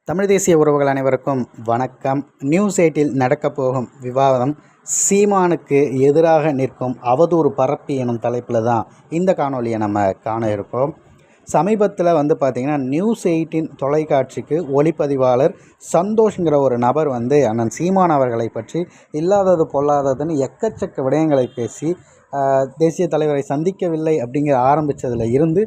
தமிழ் தேசிய உறவுகள் அனைவருக்கும் வணக்கம். நியூஸ் 8இல் நடக்கப் போகும் விவாதம் சீமானுக்கு எதிராக நிற்கும் அவதூறு பரப்பி எனும் தலைப்பில் தான் இந்த காணொலியை நம்ம காண இருக்கோம். சமீபத்தில் பார்த்திங்கன்னா நியூஸ் 8இன் தொலைக்காட்சிக்கு ஒளிப்பதிவாளர் சந்தோஷ்ங்கிற ஒரு நபர் அண்ணன் சீமான் அவர்களை பற்றி இல்லாதது பொல்லாததுன்னு எக்கச்சக்க விடயங்களை பேசி தேசிய தலைவரை சந்திக்கவில்லை அப்படிங்கிற ஆரம்பித்ததில் இருந்து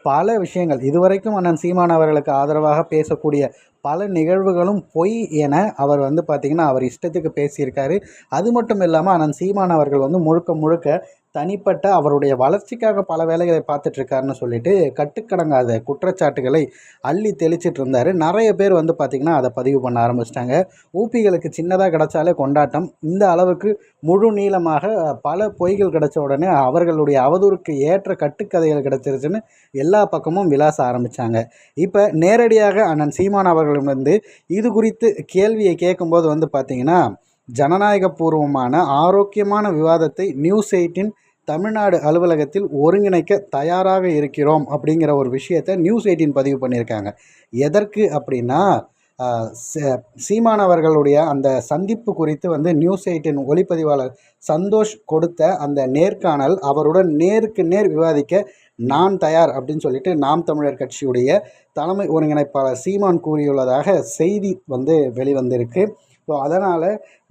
பல விஷயங்கள் இதுவரைக்கும் அண்ணன் சீமான் அவர்களுக்கு ஆதரவாக பேசக்கூடிய பல நிகழ்வுகளும் பொய் என அவர் பார்த்திங்கன்னா அவர் இஷ்டத்துக்கு பேசியிருக்காரு. அது மட்டும் இல்லாமல் அண்ணன் சீமான் அவர்கள் முழுக்க முழுக்க தனிப்பட்ட அவருடைய வளர்ச்சிக்காக பல வேலைகளை பார்த்துட்ருக்காருன்னு சொல்லிட்டு கட்டுக்கடங்காத குற்றச்சாட்டுகளை அள்ளி தெளிச்சிட்டு இருந்தார். நிறைய பேர் பார்த்திங்கன்னா அதை பதிவு பண்ண ஆரம்பிச்சிட்டாங்க. ஊபிகளுக்கு சின்னதாக கிடச்சாலே கொண்டாட்டம். இந்த அளவுக்கு முழு நீளமாக பல பொய்கள் கிடச்ச உடனே அவர்களுடைய அவதூறுக்கு ஏற்ற கட்டுக்கதைகள் கிடச்சிருச்சுன்னு எல்லா பக்கமும் விளாச ஆரம்பித்தாங்க. இப்போ நேரடியாக அண்ணன் சீமான் அவர்கள் இது குறித்து கேள்வியை கேட்கும்போது பார்த்திங்கன்னா ஜனநாயகபூர்வமான ஆரோக்கியமான விவாதத்தை நியூஸ் 8இன் தமிழ்நாடு அலுவலகத்தில் ஒருங்கிணைக்க தயாராக இருக்கிறோம் அப்படிங்கிற ஒரு விஷயத்தை நியூஸ் 8 பதிவு பண்ணியிருக்காங்க. எதற்கு அப்படின்னா சீமான் அவர்களுடைய அந்த சந்திப்பு குறித்து நியூஸ் 8 ஒளிப்பதிவாளர் சந்தோஷ் கொடுத்த அந்த நேர்காணல் அவருடன் நேருக்கு நேர் விவாதிக்க நான் தயார் அப்படின்னு சொல்லிட்டு நாம் தமிழர் கட்சியுடைய தலைமை ஒருங்கிணைப்பாளர் சீமான் கூறியுள்ளதாக செய்தி வெளிவந்திருக்கு. ஸோ அதனால்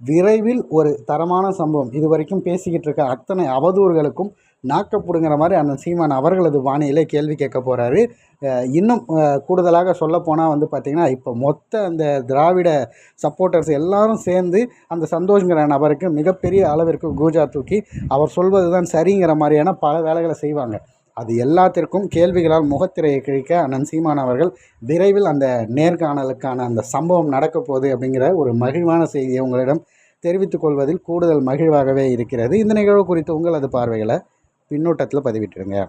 விரைவில் ஒரு தரமான சம்பவம் இது வரைக்கும் பேசிக்கிட்டு இருக்க அத்தனை அவதூறுகளுக்கும் நாக்கப்படுங்கிற மாதிரி அண்ணன் சீமான் அவர்களது வாணியிலே கேள்வி கேட்க போகிறாரு. இன்னும் கூடுதலாக சொல்லப்போனால் பார்த்திங்கன்னா இப்போ மொத்த அந்த திராவிட சப்போர்ட்டர்ஸ் எல்லாரும் சேர்ந்து அந்த சந்தோஷ்ங்கிற நபருக்கு மிகப்பெரிய அளவிற்கு கூஜா தூக்கி அவர் சொல்வது தான் சரிங்கிற மாதிரியான பல வேலைகளை செய்வாங்க. அது எல்லாத்திற்கும் கேள்விகளால் முகத்திரையை கிழிக்க அண்ணன் சீமான் அவர்கள் விரைவில் அந்த நேர்காணலுக்கான அந்த சம்பவம் நடக்கப் போகுது அப்படிங்கிற ஒரு மகிழ்வான செய்தியை உங்களிடம் தெரிவித்துக் கொள்வதில் கூடுதல் மகிழ்வாகவே இருக்கிறது. இந்த நிகழ்வு குறித்து உங்களது பார்வைகளை பின்னூட்டத்தில் பதிவிட்டுருங்க.